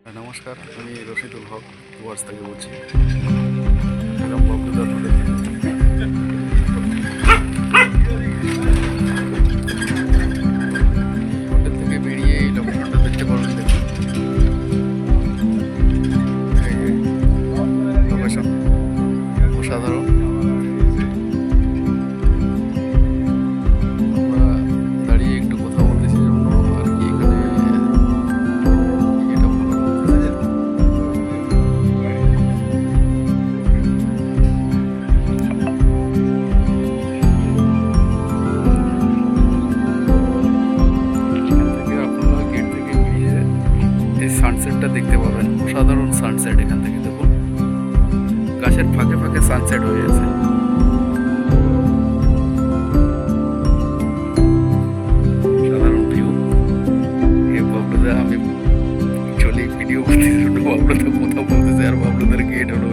নমস্কার, আমি রশিদুল হক ডুয়ার্স থেকে বলছি। এরকম বগুড়ার হোটেল থেকে বেরিয়ে এই লোকেশনটা দেখতে পারবেন। দেখুন, এই যে লোকেশন অসাধারণ। আমরা দাঁড়িয়ে একটু কথা বলতেছি জন্য আর কি এখানে এটা মনে করতেছে। আপনারা গেট থেকে বেরিয়ে এই সানসেটটা দেখতে পাবেন। অসাধারণ সানসেট এখান থেকে দেখুন, গাছের ফাঁকে ফাঁকে সানসেট হয়ে আছে। সাধারণ ভিউ। এই বাবলুদা, আমি চলি ভিডিও করতেছি, বাবলুদা কথা বলতেছে আর বাবলুদার গেট হলো